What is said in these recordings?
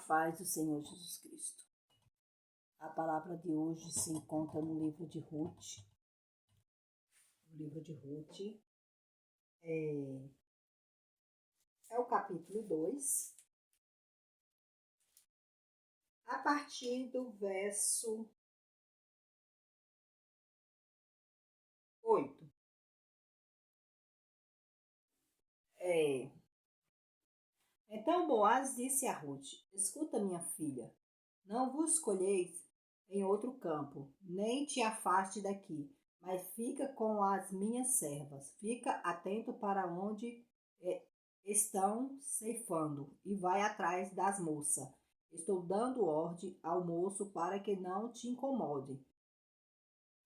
paz do Senhor Jesus Cristo. A palavra de hoje se encontra no livro de Ruth. O livro de Ruth é o capítulo 2, a partir do verso 8. Então Boaz disse a Ruth: Escuta, minha filha, não vos colheis em outro campo, nem te afaste daqui, mas fica com as minhas servas. Fica atento para onde estão ceifando e vai atrás das moças. Estou dando ordem ao moço para que não te incomode.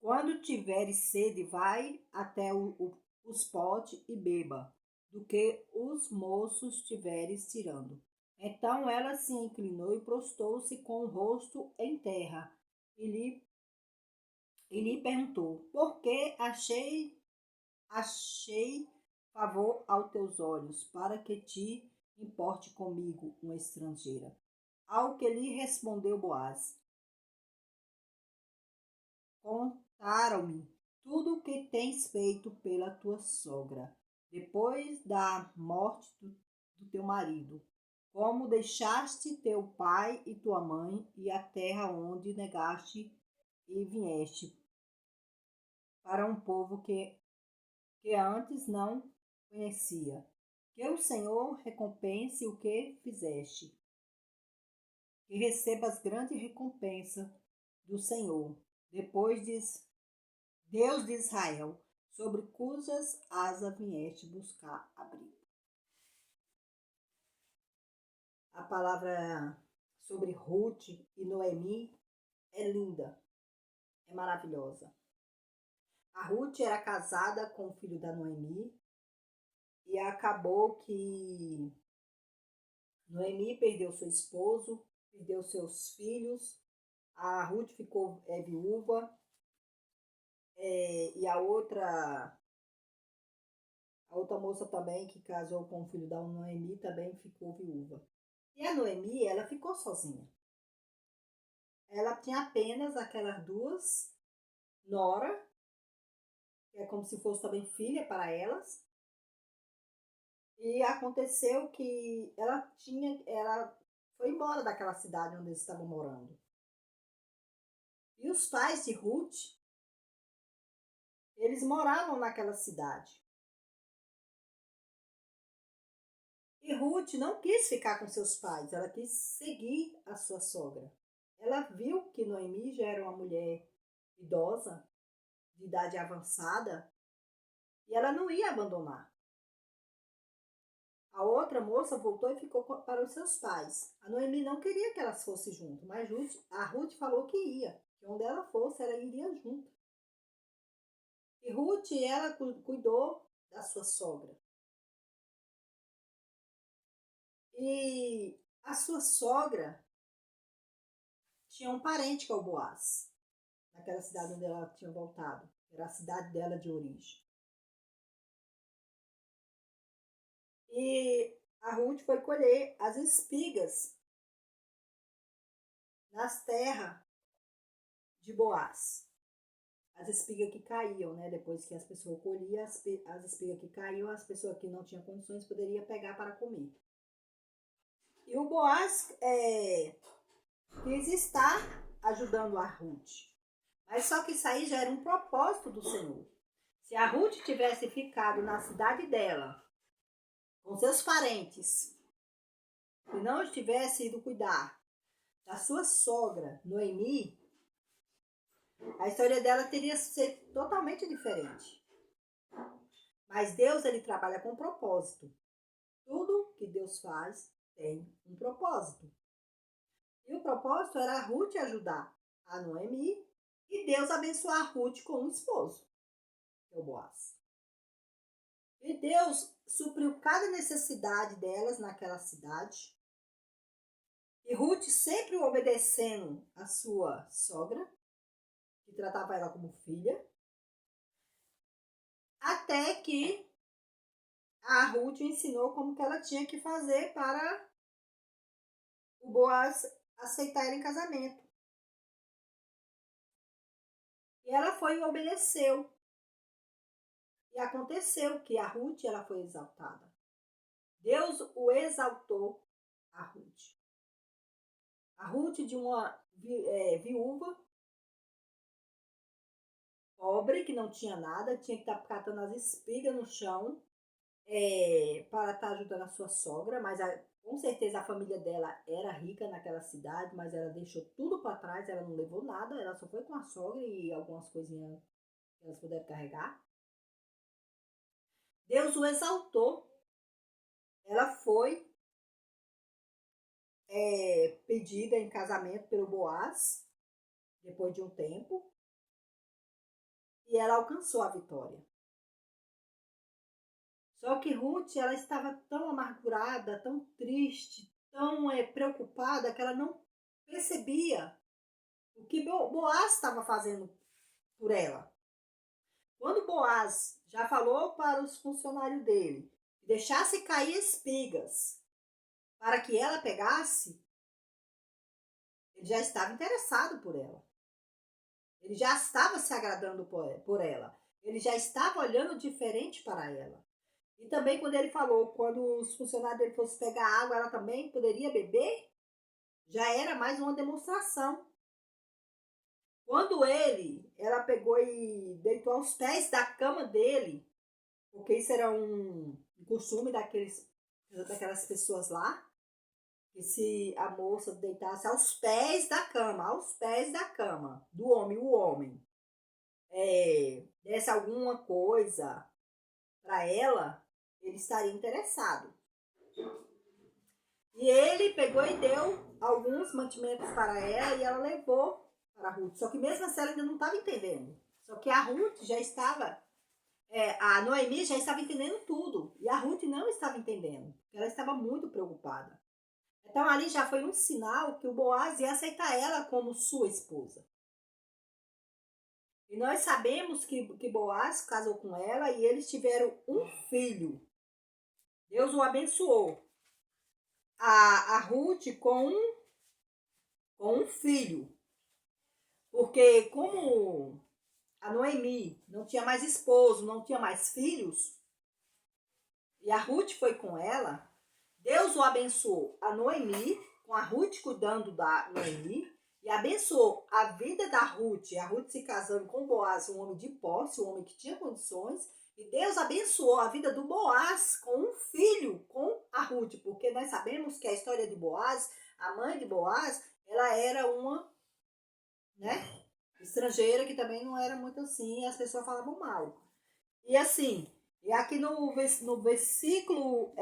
Quando tiveres sede, vai até os potes e beba do que os moços tiveres tirando. Então ela se inclinou e prostrou-se com o rosto em terra e lhe perguntou: Por que achei favor aos teus olhos, para que te importe comigo, uma estrangeira? Ao que lhe respondeu Boaz: Contaram-me tudo o que tens feito pela tua sogra, depois da morte do teu marido, como deixaste teu pai e tua mãe e a terra onde negaste e vieste para um povo que antes não conhecia. Que o Senhor recompense o que fizeste, que recebas grande recompensa do Senhor. Depois diz Deus de Israel, sobre cujas asas vieste buscar abrigo. A palavra sobre Ruth e Noemi é linda, é maravilhosa. A Ruth era casada com o filho da Noemi e acabou que Noemi perdeu seu esposo, perdeu seus filhos, a Ruth ficou viúva e a outra moça também que casou com o filho da Noemi também ficou viúva. E a Noemi, ela ficou sozinha. Ela tinha apenas aquelas duas nora, que é como se fosse também filha para elas. E aconteceu que ela foi embora daquela cidade onde eles estavam morando. E os pais de Ruth, eles moravam naquela cidade. E Ruth não quis ficar com seus pais, ela quis seguir a sua sogra. Ela viu que Noemi já era uma mulher idosa, de idade avançada, e ela não ia abandonar. A outra moça voltou e ficou para os seus pais. A Noemi não queria que elas fossem junto, mas a Ruth falou que ia, que onde ela fosse, ela iria junto. E Ruth, ela cuidou da sua sogra. E a sua sogra tinha um parente que é o Boaz, naquela cidade onde ela tinha voltado. Era a cidade dela de origem. E a Ruth foi colher as espigas nas terras de Boaz. As espigas que caíam, né? Depois que as pessoas colhiam as espigas que caíam, as pessoas que não tinham condições poderiam pegar para comer. E o Boaz quis estar ajudando a Ruth. Mas só que isso aí já era um propósito do Senhor. Se a Ruth tivesse ficado na cidade dela, com seus parentes, e não tivesse ido cuidar da sua sogra, Noemi, a história dela teria sido totalmente diferente. Mas Deus, ele trabalha com propósito. Tudo que Deus faz tem um propósito. E o propósito era a Ruth ajudar a Noemi e Deus abençoar a Ruth com um esposo, que é o Boaz. E Deus supriu cada necessidade delas naquela cidade. E Ruth sempre obedecendo a sua sogra, que tratava ela como filha, até que a Ruth ensinou como que ela tinha que fazer para o Boaz aceitar ela em casamento. E ela foi e obedeceu. E aconteceu que a Ruth ela foi exaltada. Deus o exaltou a Ruth. A Ruth de uma viúva pobre, que não tinha nada, tinha que estar catando as espigas no chão para estar ajudando a sua sogra, mas com certeza a família dela era rica naquela cidade, mas ela deixou tudo para trás, ela não levou nada, ela só foi com a sogra e algumas coisinhas que elas puderam carregar. Deus o exaltou. Ela foi pedida em casamento pelo Boaz, depois de um tempo, e ela alcançou a vitória. Só que Ruth, ela estava tão amargurada, tão triste, tão preocupada, que ela não percebia o que Boaz estava fazendo por ela. Quando Boaz já falou para os funcionários dele que deixasse cair espigas para que ela pegasse, ele já estava interessado por ela. Ele já estava se agradando por ela. Ele já estava olhando diferente para ela. E também quando ele falou, quando os funcionários dele fossem pegar água, ela também poderia beber, já era mais uma demonstração. Quando ela pegou e deitou aos pés da cama dele, porque isso era um costume daquelas pessoas lá, que se a moça deitasse aos pés da cama do homem, o homem, desse alguma coisa para ela, ele estaria interessado. E ele pegou e deu alguns mantimentos para ela e ela levou para a Ruth. Só que mesmo assim ela ainda não estava entendendo. Só que a Ruth já estava, a Noemi já estava entendendo tudo. E a Ruth não estava entendendo. Ela estava muito preocupada. Então ali já foi um sinal que o Boaz ia aceitar ela como sua esposa. E nós sabemos que Boaz casou com ela e eles tiveram um filho. Deus o abençoou. A Ruth com um filho. Porque como a Noemi não tinha mais esposo, não tinha mais filhos, e a Ruth foi com ela, Deus o abençoou a Noemi, com a Ruth cuidando da Noemi, e abençoou a vida da Ruth, a Ruth se casando com Boaz, um homem de posse, um homem que tinha condições, e Deus abençoou a vida do Boaz com um filho, com a Ruth, porque nós sabemos que a história de Boaz, a mãe de Boaz, ela era uma, estrangeira, que também não era muito assim, e as pessoas falavam mal. E assim, e aqui no versículo,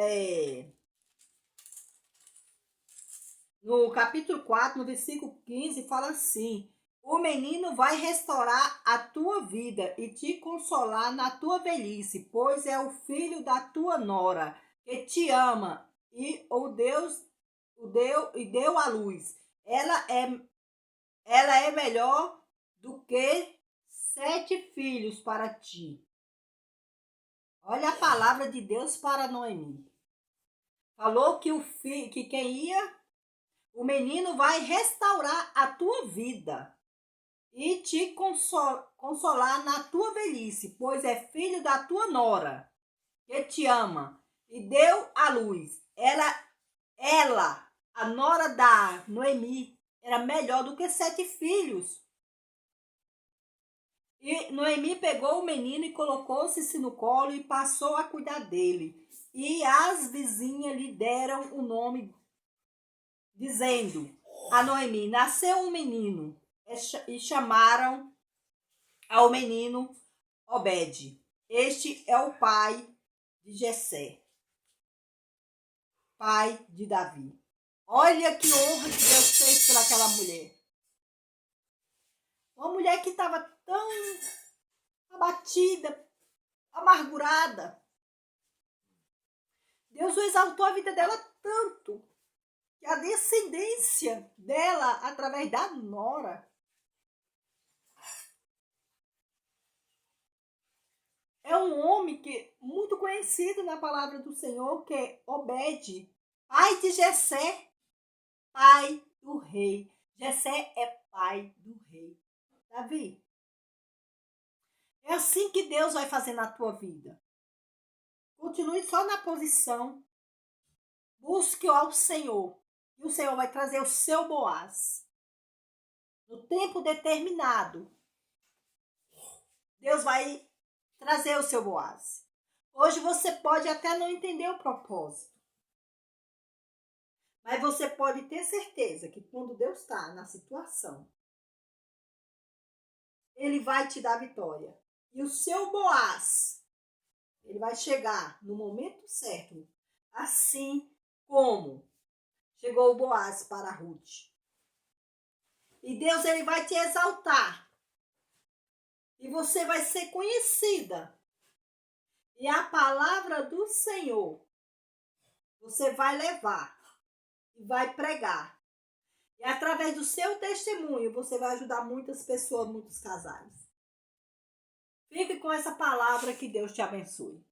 no capítulo 4, no versículo 15, fala assim: o menino vai restaurar a tua vida e te consolar na tua velhice, pois é o filho da tua nora, que te ama e deu à luz. Ela é melhor do que 7 filhos para ti. Olha a palavra de Deus para Noemi. Falou que o menino vai restaurar a tua vida e te consolar na tua velhice, pois é filho da tua nora, que te ama e deu à luz. Ela, a nora da Noemi, era melhor do que 7 filhos. E Noemi pegou o menino e colocou-se no colo e passou a cuidar dele. E as vizinhas lhe deram o nome, dizendo a Noemi: nasceu um menino. E chamaram ao menino Obed. Este é o pai de Jessé, pai de Davi. Olha que honra que Deus fez pelaquela mulher. Uma mulher que estava tão abatida, amargurada. Deus exaltou a vida dela tanto que a descendência dela, através da nora, é um homem que muito conhecido na palavra do Senhor, que é Obed, pai de Jessé. pai do rei. Jessé é pai do rei Davi. É assim que Deus vai fazer na tua vida. Continue só na posição. Busque ao Senhor. E o Senhor vai trazer o seu Boaz. No tempo determinado, Deus vai trazer o seu Boaz. Hoje você pode até não entender o propósito. Mas você pode ter certeza que quando Deus está na situação, Ele vai te dar vitória. E o seu Boaz, ele vai chegar no momento certo. Assim como chegou o Boaz para Ruth. E Deus, ele vai te exaltar. E você vai ser conhecida. E a palavra do Senhor, você vai levar e vai pregar. E através do seu testemunho, você vai ajudar muitas pessoas, muitos casais. Fique com essa palavra, que Deus te abençoe.